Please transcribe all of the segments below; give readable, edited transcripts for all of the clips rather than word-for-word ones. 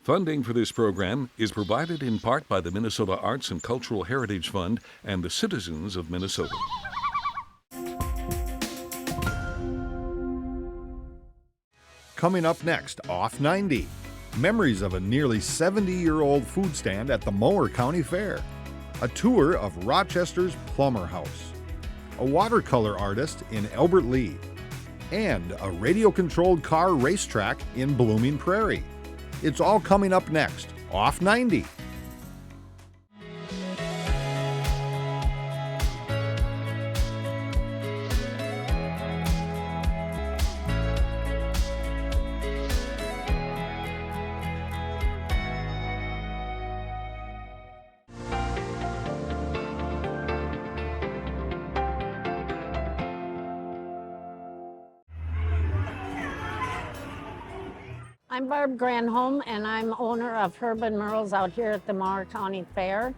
Funding for this program is provided in part by the Minnesota Arts and Cultural Heritage Fund and the citizens of Minnesota. Coming up next, Off 90. Memories of a nearly 70-year-old food stand at the Mower County Fair. A tour of Rochester's Plummer House. A watercolor artist in Albert Lea. And a radio-controlled car racetrack in Blooming Prairie. It's all coming up next, Off 90. I'm Barb Granholm, and I'm owner of Herb Murls out here at the Mower County Fair.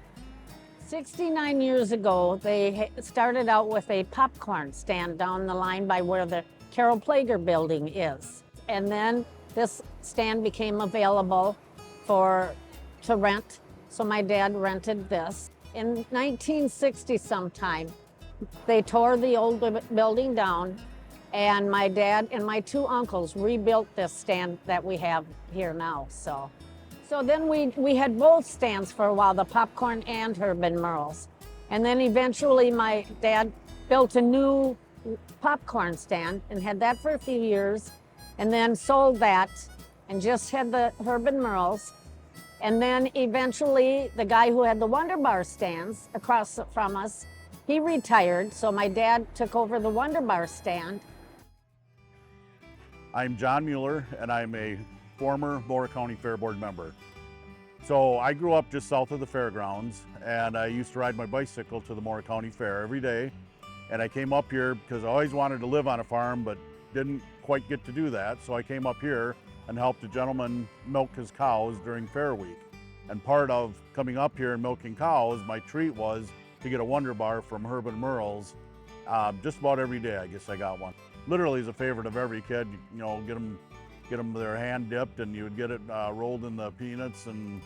69 years ago, they started out with a popcorn stand down the line by where the Carol Plager building is. And then this stand became available to rent, so my dad rented this. In 1960 sometime, they tore the old building down, and my dad and my two uncles rebuilt this stand that we have here now. So then we had both stands for a while, the popcorn and Herb Murls. And then eventually my dad built a new popcorn stand and had that for a few years, and then sold that and just had the Herb Murls. And then eventually the guy who had the Wonder Bar stands across from us, he retired, so my dad took over the Wonder Bar stand. I'm John Mueller, and I'm a former Mower County Fair Board member. So I grew up just south of the fairgrounds, and I used to ride my bicycle to the Mower County Fair every day. And I came up here because I always wanted to live on a farm, but didn't quite get to do that. So I came up here and helped a gentleman milk his cows during Fair Week. And part of coming up here and milking cows, my treat was to get a Wonder Bar from Herb Murls. Just about every day, I guess I got one. Literally is a favorite of every kid. You know, get them their hand dipped, and you would get it rolled in the peanuts, and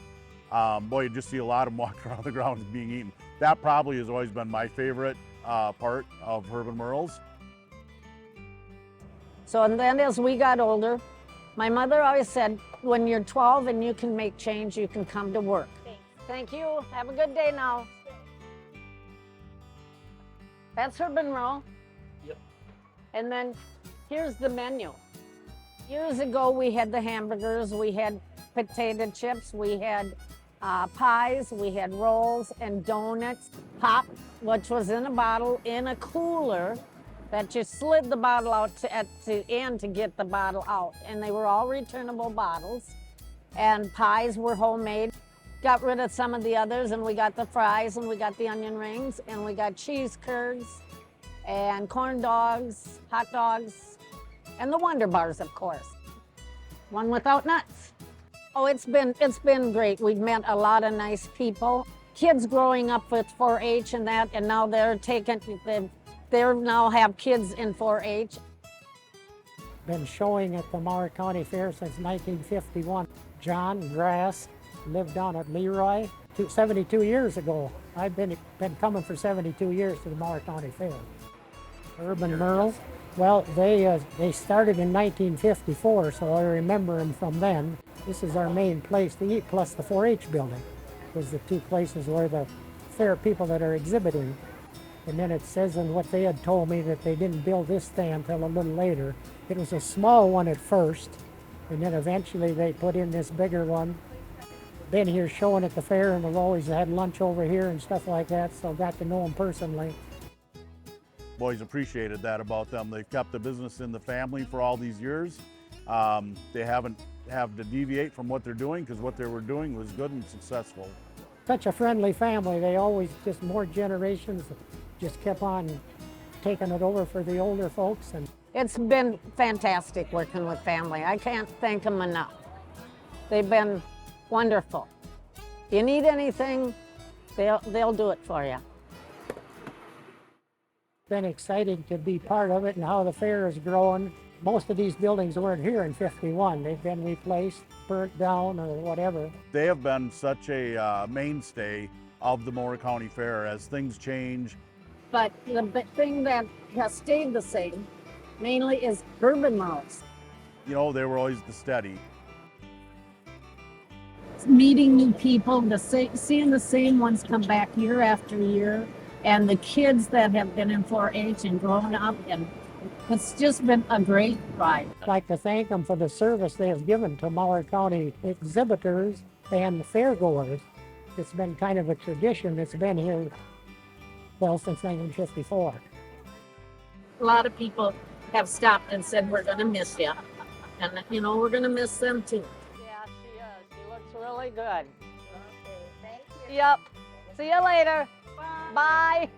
boy, you just see a lot of them walking around the grounds being eaten. That probably has always been my favorite part of Herb Murls. So and then as we got older, my mother always said, when you're 12 and you can make change, you can come to work. Thank you. Have a good day now. That's Herb Murl. Yep. And then here's the menu. Years ago, we had the hamburgers, we had potato chips, we had pies, we had rolls and donuts, pop, which was in a bottle in a cooler that you slid the bottle out at the end to get the bottle out. And they were all returnable bottles. And pies were homemade. Got rid of some of the others, and we got the fries, and we got the onion rings, and we got cheese curds, and corn dogs, hot dogs, and the Wonder Bars, of course. One without nuts. Oh, it's been great. We've met a lot of nice people. Kids growing up with 4-H and that, and now they now have kids in 4-H. Been showing at the Mower County Fair since 1951. John Grass lived down at Leroy 72 years ago. I've been coming for 72 years to the Mower County Fair. Herb Murl, well, they started in 1954, so I remember them from then. This is our main place to eat, plus the 4-H building was the two places where the fair people that are exhibiting. And then it says in what they had told me that they didn't build this stand until a little later. It was a small one at first, and then eventually they put in this bigger one. Been here showing at the fair, and we've always had lunch over here and stuff like that, so got to know them personally. Boys appreciated that about them. They've kept the business in the family for all these years. They haven't had to deviate from what they're doing, because what they were doing was good and successful. Such a friendly family. They always, just more generations, just kept on taking it over for the older folks. And It's been fantastic working with family. I can't thank them enough. They've been wonderful. You need anything, they'll do it for you. Been exciting to be part of it and how the fair is growing. Most of these buildings weren't here in 51. They've been replaced, burnt down, or whatever. They have been such a mainstay of the Mower County Fair as things change. But the thing that has stayed the same mainly is Herb Murls. You know, they were always the steady. Meeting new people, seeing the same ones come back year after year, and the kids that have been in 4-H and grown up, and it's just been a great ride. I'd like to thank them for the service they have given to Mower County exhibitors and fairgoers. It's been kind of a tradition that's been here, well, since 1954. A lot of people have stopped and said, we're gonna miss you. And you know, we're gonna miss them too. Yeah, she is. She looks really good. Okay, thank you. Yep. See you later. Bye.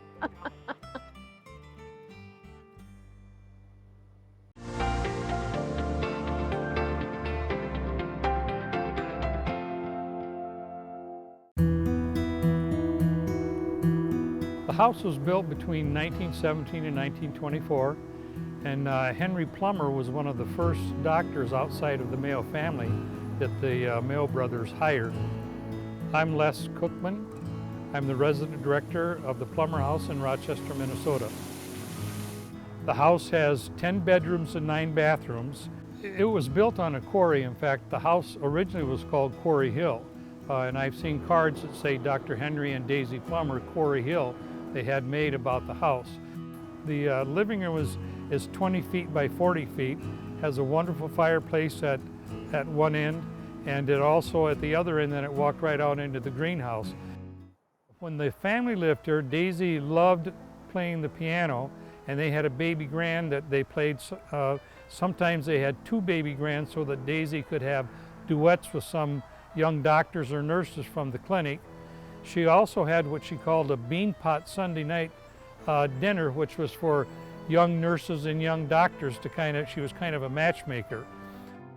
The house was built between 1917 and 1924, and Henry Plummer was one of the first doctors outside of the Mayo family that the Mayo brothers hired. I'm Les Cookman. I'm the resident director of the Plummer House in Rochester, Minnesota. The house has 10 bedrooms and 9 bathrooms. It was built on a quarry. In fact, the house originally was called Quarry Hill, and I've seen cards that say Dr. Henry and Daisy Plummer, Quarry Hill, they had made about the house. The living room is 20 feet by 40 feet, has a wonderful fireplace at one end, and it also at the other end, then it walked right out into the greenhouse. When the family lived here, Daisy loved playing the piano, and they had a baby grand that they played. Sometimes they had 2 baby grands so that Daisy could have duets with some young doctors or nurses from the clinic. She also had what she called a bean pot Sunday night dinner, which was for young nurses and young doctors to she was kind of a matchmaker.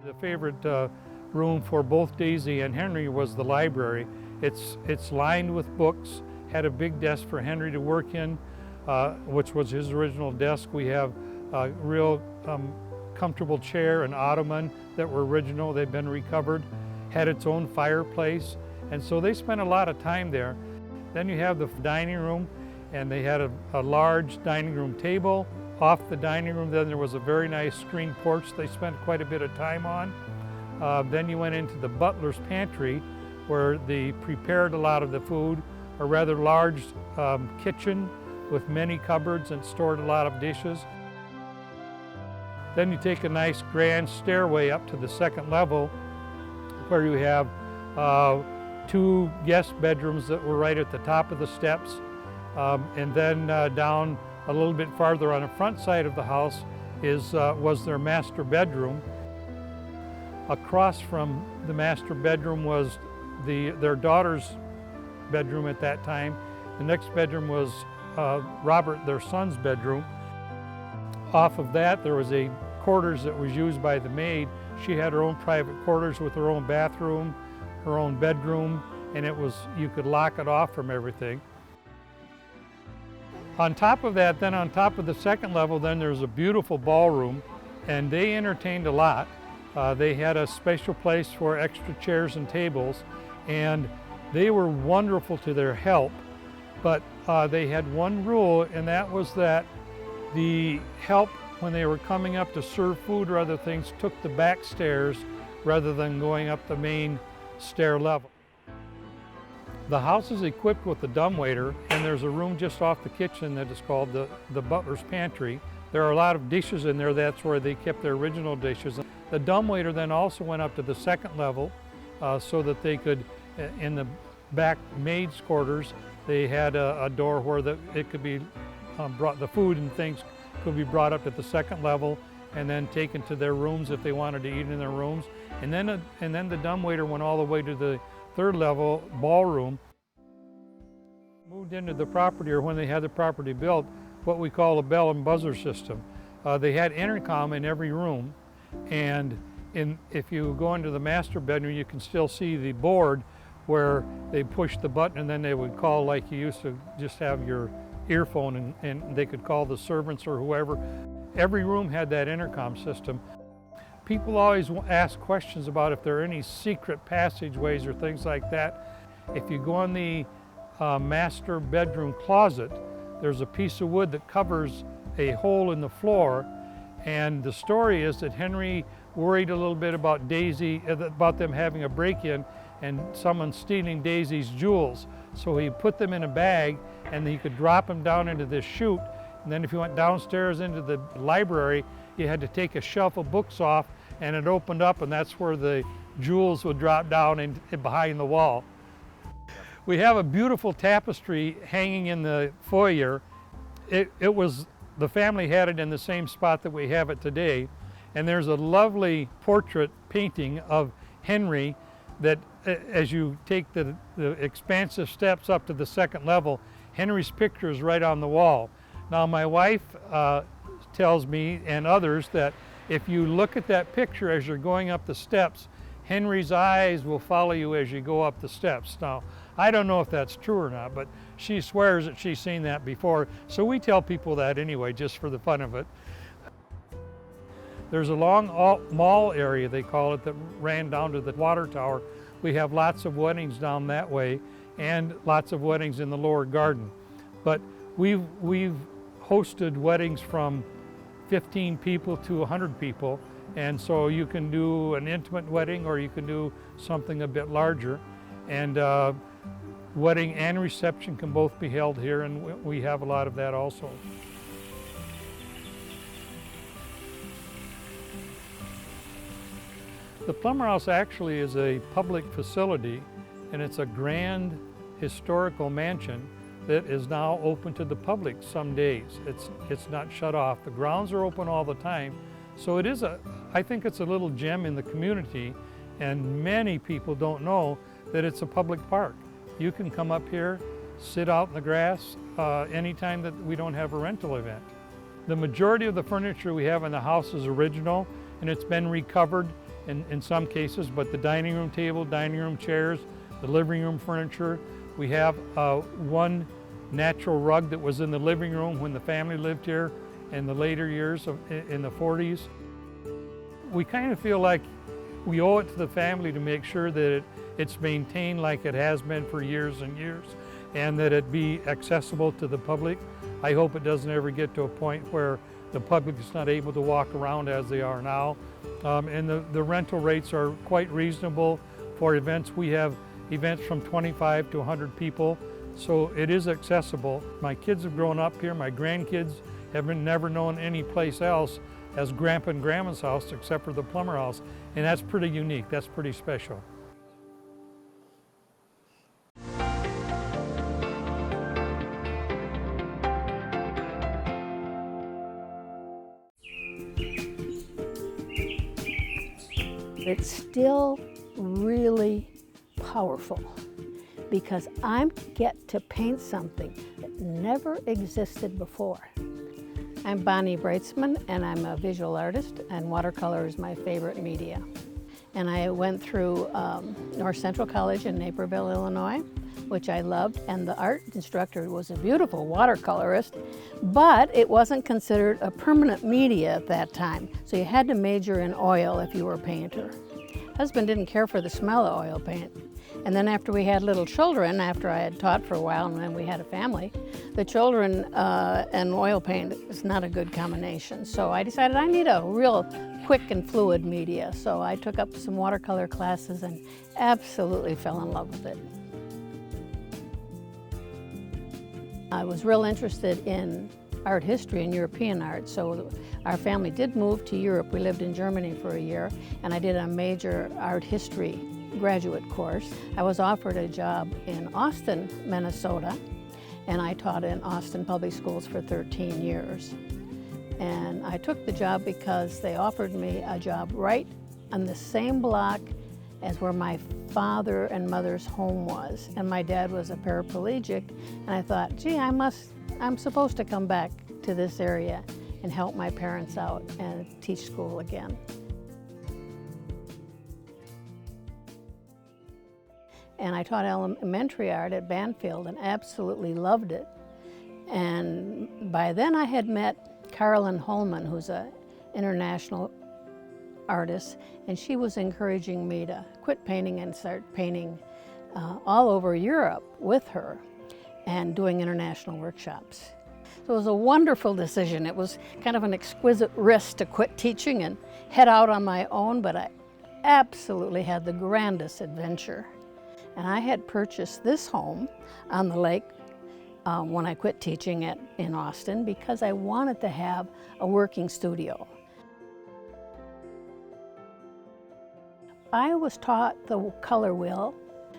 The favorite room for both Daisy and Henry was the library. It's lined with books, had a big desk for Henry to work in, which was his original desk. We have a real comfortable chair and ottoman that were original, they've been recovered, had its own fireplace, and so they spent a lot of time there. Then you have the dining room, and they had a large dining room table. Off the dining room, then there was a very nice screen porch they spent quite a bit of time on. Then you went into the butler's pantry, where they prepared a lot of the food, a rather large kitchen with many cupboards and stored a lot of dishes. Then you take a nice grand stairway up to the second level, where you have 2 guest bedrooms that were right at the top of the steps. And then down a little bit farther on the front side of the house was their master bedroom. Across from the master bedroom was their daughter's bedroom at that time. The next bedroom was Robert, their son's bedroom. Off of that, there was a quarters that was used by the maid. She had her own private quarters with her own bathroom, her own bedroom, and you could lock it off from everything. On top of that, then on top of the second level, then there's a beautiful ballroom, and they entertained a lot. They had a special place for extra chairs and tables, and they were wonderful to their help. But they had one rule, and that was that the help, when they were coming up to serve food or other things, took the back stairs rather than going up the main stair level. The house is equipped with a dumbwaiter, and there's a room just off the kitchen that is called the butler's pantry. There are a lot of dishes in there. That's where they kept their original dishes. The dumbwaiter then also went up to the second level so that they could, in the back maid's quarters, they had a door where it could be the food and things could be brought up at the second level and then taken to their rooms if they wanted to eat in their rooms. And then the dumbwaiter went all the way to the third level ballroom. Moved into the property, or when they had the property built, what we call a bell and buzzer system. They had intercom in every room, and if you go into the master bedroom, you can still see the board where they push the button and then they would call like you used to just have your earphone, and they could call the servants or whoever. every room had that intercom system. People always ask questions about if there are any secret passageways or things like that. If you go in the master bedroom closet, there's a piece of wood that covers a hole in the floor, and the story is that Henry worried a little bit about Daisy, about them having a break-in and someone stealing Daisy's jewels. So he put them in a bag and he could drop them down into this chute, and then if you went downstairs into the library, you had to take a shelf of books off and it opened up, and that's where the jewels would drop down in behind the wall. We have a beautiful tapestry hanging in the foyer. The family had it in the same spot that we have it today, and there's a lovely portrait painting of Henry that as you take the expansive steps up to the second level, Henry's picture is right on the wall. Now my wife tells me and others that if you look at that picture as you're going up the steps, Henry's eyes will follow you as you go up the steps. Now, I don't know if that's true or not, but she swears that she's seen that before, so we tell people that anyway, just for the fun of it. There's a long mall area, they call it, that ran down to the water tower. We have lots of weddings down that way and lots of weddings in the lower garden. But we've hosted weddings from 15 people to 100 people, and so you can do an intimate wedding or you can do something a bit larger. And wedding and reception can both be held here, and we have a lot of that also. The Plummer House actually is a public facility, and it's a grand historical mansion that is now open to the public some days. It's not shut off. The grounds are open all the time. So it is I think it's a little gem in the community, and many people don't know that it's a public park. You can come up here, sit out in the grass anytime that we don't have a rental event. The majority of the furniture we have in the house is original, and it's been recovered in some cases, but the dining room table, dining room chairs, the living room furniture. We have one natural rug that was in the living room when the family lived here in the later years in the 40s. We kind of feel like we owe it to the family to make sure that it's maintained like it has been for years and years, and that it be accessible to the public. I hope it doesn't ever get to a point where the public is not able to walk around as they are now. And the rental rates are quite reasonable for events. We have events from 25 to 100 people, so it is accessible. My kids have grown up here. My grandkids have never known any place else as Grandpa and Grandma's house except for the Plummer House, and that's pretty unique. That's pretty special. It's still really powerful because I get to paint something that never existed before. I'm Bonnie Broitzman, and I'm a visual artist, and watercolor is my favorite media. And I went through North Central College in Naperville, Illinois, which I loved, and the art instructor was a beautiful watercolorist, but it wasn't considered a permanent media at that time, so you had to major in oil if you were a painter. Husband didn't care for the smell of oil paint. And then after we had little children, after I had taught for a while and then we had a family, the children and oil paint is not a good combination. So I decided I need a real quick and fluid media. So I took up some watercolor classes and absolutely fell in love with it. I was real interested in art history and European art, so our family did move to Europe. We lived in Germany for a year, and I did a major art history graduate course. I was offered a job in Austin, Minnesota, and I taught in Austin public schools for 13 years. And I took the job because they offered me a job right on the same block as where my father and mother's home was. And my dad was a paraplegic, and I thought, gee, I'm supposed to come back to this area and help my parents out and teach school again. And I taught elementary art at Banfield and absolutely loved it. And by then I had met Carolyn Holman, who's an international artist, and she was encouraging me to quit painting and start painting all over Europe with her and doing international workshops. So it was a wonderful decision. It was kind of an exquisite risk to quit teaching and head out on my own, but I absolutely had the grandest adventure. And I had purchased this home on the lake when I quit teaching in Austin because I wanted to have a working studio. I was taught the color wheel,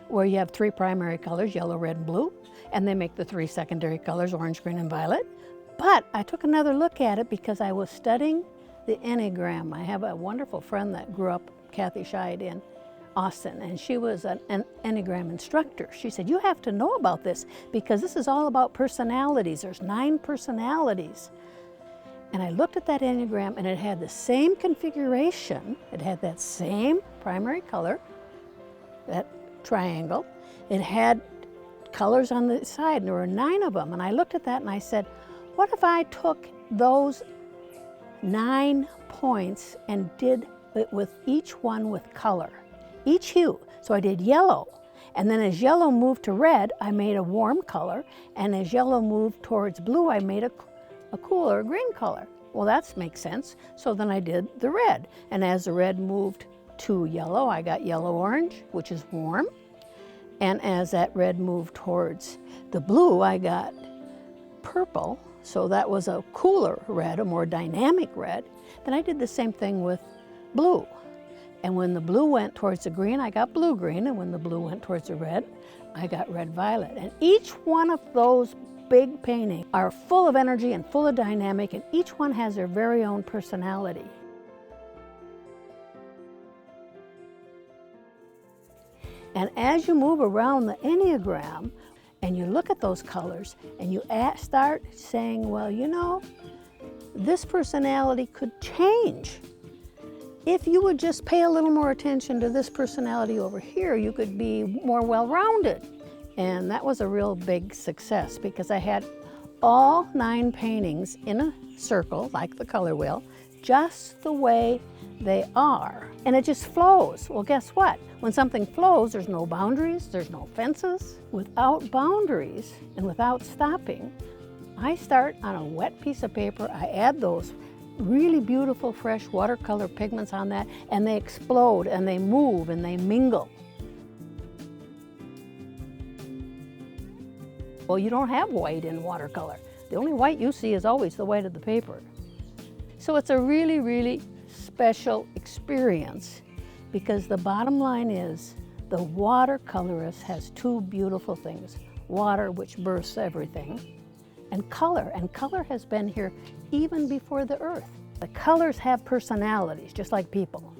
where you have 3 primary colors, yellow, red, and blue, and they make the 3 secondary colors, orange, green, and violet. But I took another look at it because I was studying the Enneagram. I have a wonderful friend that grew up, Kathy Scheid, in Austin, and she was an Enneagram instructor. She said, you have to know about this because this is all about personalities. There's 9 personalities. And I looked at that Enneagram and it had the same configuration. It had that same primary color, that triangle. It had colors on the side, and there were 9 of them. And I looked at that and I said, what if I took those 9 points and did it with each one with color, each hue? So I did yellow, and then as yellow moved to red, I made a warm color, and as yellow moved towards blue, I made a cooler green color. Well, that makes sense. So then I did the red, and as the red moved to yellow, I got yellow-orange, which is warm, and as that red moved towards the blue, I got purple, so that was a cooler red, a more dynamic red. Then I did the same thing with blue. And when the blue went towards the green, I got blue-green, and when the blue went towards the red, I got red-violet. And each one of those big paintings are full of energy and full of dynamic, and each one has their very own personality. And as you move around the Enneagram, and you look at those colors, and you start saying, well, you know, this personality could change. If you would just pay a little more attention to this personality over here, you could be more well-rounded. And that was a real big success because I had all 9 paintings in a circle, like the color wheel, just the way they are. And it just flows. Well, guess what? When something flows, there's no boundaries, there's no fences. Without boundaries and without stopping, I start on a wet piece of paper, I add those really beautiful fresh watercolor pigments on that, and they explode and they move and they mingle. Well, you don't have white in watercolor. The only white you see is always the white of the paper. So it's a really, really special experience because the bottom line is the watercolorist has 2 beautiful things. Water, which births everything, and color has been here even before the earth. The colors have personalities, just like people.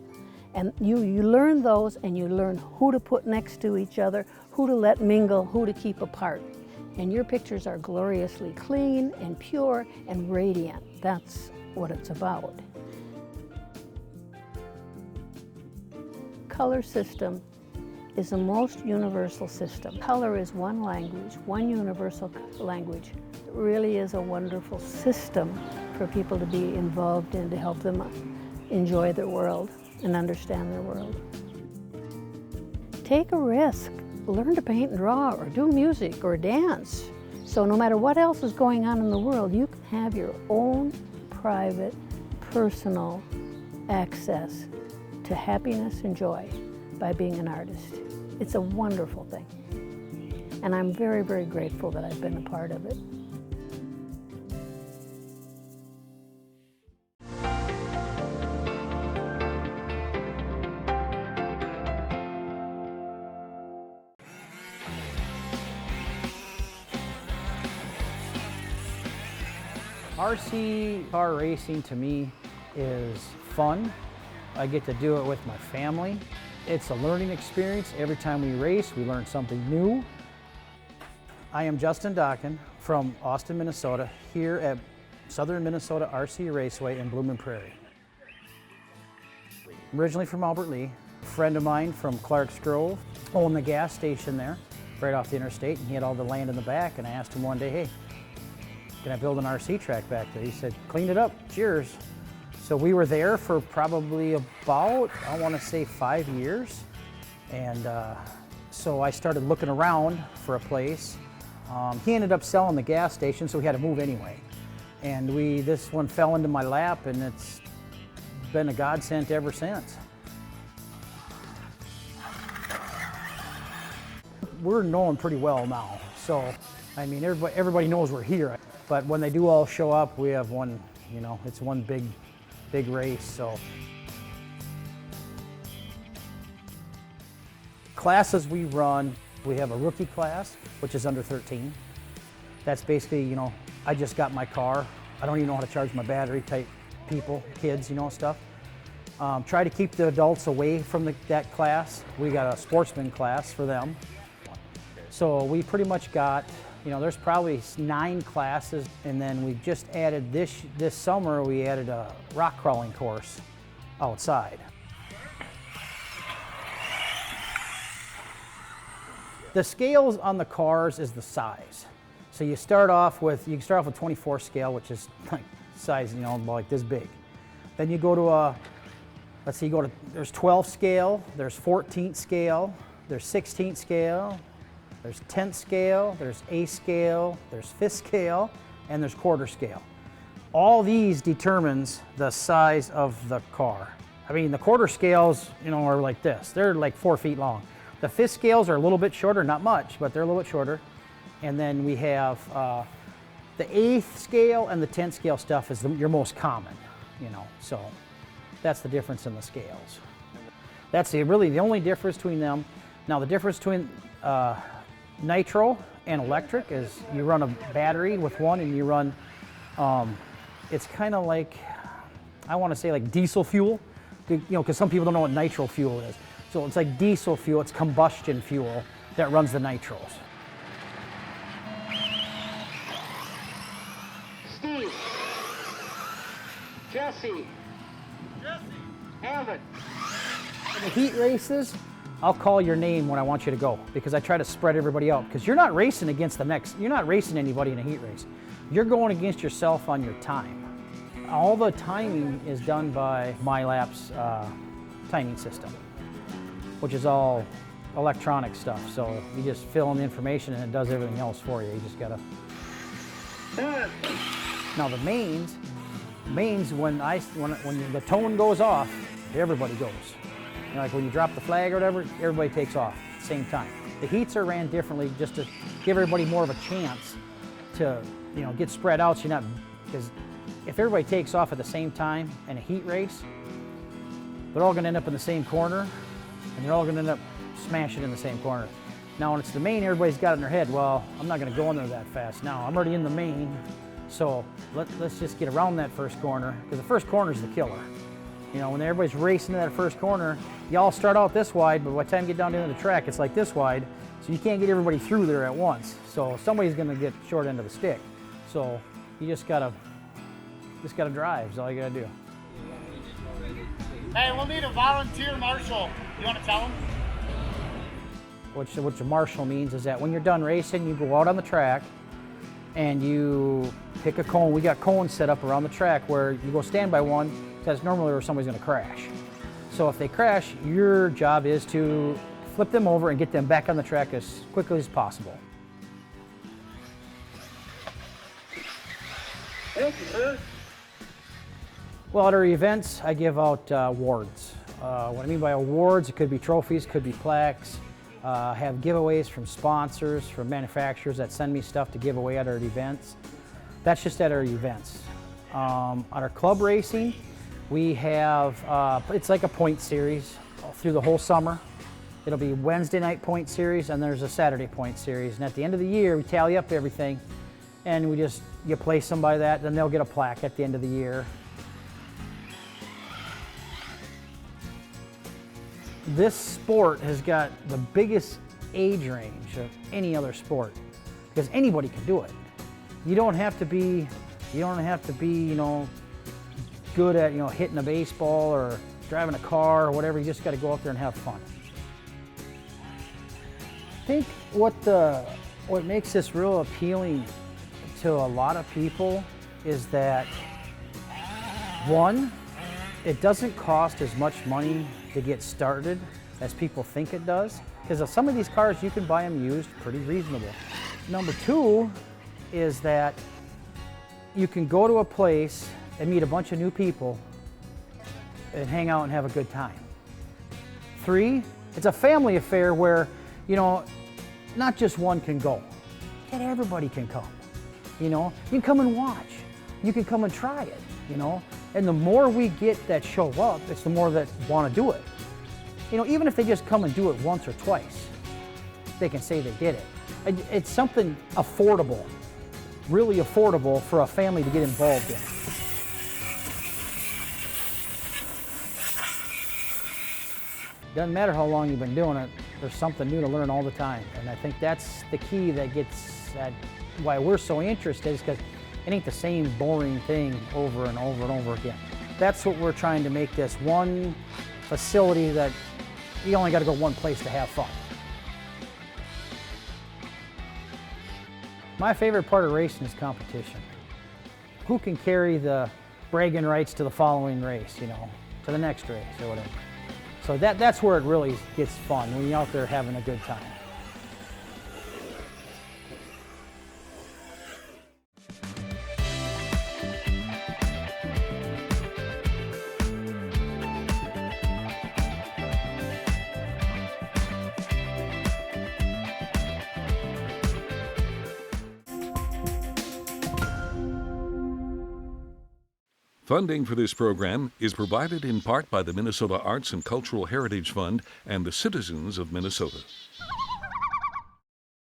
And you learn those, and you learn who to put next to each other, who to let mingle, who to keep apart. And your pictures are gloriously clean and pure and radiant. That's what it's about. Color system is the most universal system. Color is one language, one universal language. It really is a wonderful system for people to be involved in to help them enjoy their world and understand their world. Take a risk. Learn to paint and draw or do music or dance. So no matter what else is going on in the world, you can have your own private, personal access to happiness and joy by being an artist. It's a wonderful thing. And I'm very, very grateful that I've been a part of it. RC car racing to me is fun. I get to do it with my family. It's a learning experience. Every time we race, we learn something new. I am Justin Dockin from Austin, Minnesota, here at Southern Minnesota RC Raceway in Blooming Prairie. I'm originally from Albert Lea. A friend of mine from Clark's Grove owned the gas station there, right off the interstate, and he had all the land in the back, and I asked him one day, hey, can I build an RC track back there? He said, clean it up, cheers. So we were there for probably about, I want to say 5 years. And so I started looking around for a place. He ended up selling the gas station, so we had to move anyway. And this one fell into my lap, and it's been a godsend ever since. We're known pretty well now, so I mean everybody knows we're here. But when they do all show up, we have one, you know, it's one big race. So classes we run, we have a rookie class, which is under 13. That's basically, you know, I just got my car. I don't even know how to charge my battery type people, kids, you know, stuff. Try to keep the adults away from that class. We got a sportsman class for them. So we pretty much got, you know, there's probably 9 classes, and then we just added this summer, we added a rock crawling course outside. The scales on the cars is the size. So you can start off with 24 scale, which is like size, you know, like this big. Then you go to there's 12 scale, there's 14th scale, there's 16th scale, there's 10th scale, there's 8th scale, there's 5th scale, and there's quarter scale. All these determines the size of the car. I mean, the quarter scales, you know, are like this. They're like 4 feet long. The 5th scales are a little bit shorter, not much, but they're a little bit shorter. And then we have the 8th scale and the 10th scale stuff is your most common, you know, so that's the difference in the scales. That's really the only difference between them. Now the difference between nitro and electric is you run a battery with one, and you run, it's kind of like, I want to say like diesel fuel, you know, because some people don't know what nitro fuel is. So it's like diesel fuel, it's combustion fuel that runs the nitros. Steve, Jesse, Evan. In the heat races, I'll call your name when I want you to go, because I try to spread everybody out, because you're not racing against you're not racing anybody in a heat race. You're going against yourself on your time. All the timing is done by MyLap's timing system, which is all electronic stuff. So you just fill in the information and it does everything else for you. You just gotta. Now the mains, when the tone goes off, everybody goes. You know, like when you drop the flag or whatever, everybody takes off at the same time. The heats are ran differently just to give everybody more of a chance to, you know, get spread out. So you're not, because if everybody takes off at the same time in a heat race, they're all going to end up in the same corner, and they're all going to end up smashing in the same corner. Now when it's the main, everybody's got it in their head, well, I'm not going to go in there that fast now. I'm already in the main, so let's just get around that first corner, because the first corner is the killer. You know, when everybody's racing to that first corner, y'all start out this wide, but by the time you get down to the end of the track, it's like this wide, so you can't get everybody through there at once. So somebody's going to get short end of the stick. So you just gotta drive, is all you gotta do. Hey, we'll need a volunteer marshal. You want to tell them? What the marshal means is that when you're done racing, you go out on the track and you pick a cone. We got cones set up around the track where you go stand by one, because normally where somebody's going to crash. So if they crash, your job is to flip them over and get them back on the track as quickly as possible. Thank you, sir. Well, at our events, I give out awards. What I mean by awards, it could be trophies, could be plaques. Have giveaways from sponsors, from manufacturers that send me stuff to give away at our events. That's just at our events. On our club racing, we have, it's like a point series through the whole summer. It'll be Wednesday night point series, and there's a Saturday point series. And at the end of the year, we tally up everything, and you place them by that, then they'll get a plaque at the end of the year. This sport has got the biggest age range of any other sport, because anybody can do it. You don't have to be, you know, good at, you know, hitting a baseball or driving a car or whatever. You just got to go out there and have fun. I think what makes this real appealing to a lot of people is that, one, it doesn't cost as much money to get started as people think it does, because some of these cars you can buy them used pretty reasonable. Number two is that you can go to a place and meet a bunch of new people and hang out and have a good time. Three, it's a family affair where, you know, not just one can go, that everybody can come. You know, you can come and watch, you can come and try it, you know, and the more we get that show up, it's the more that want to do it. You know, even if they just come and do it once or twice, they can say they did it. It's something affordable, really affordable for a family to get involved in. Doesn't matter how long you've been doing it, there's something new to learn all the time. And I think that's the key that gets at why we're so interested, is because it ain't the same boring thing over and over and over again. That's what we're trying to make this one facility that you only got to go one place to have fun. My favorite part of racing is competition. Who can carry the bragging rights to the following race, you know, to the next race or whatever. So that's where it really gets fun, when you're out there having a good time. Funding for this program is provided in part by the Minnesota Arts and Cultural Heritage Fund and the citizens of Minnesota.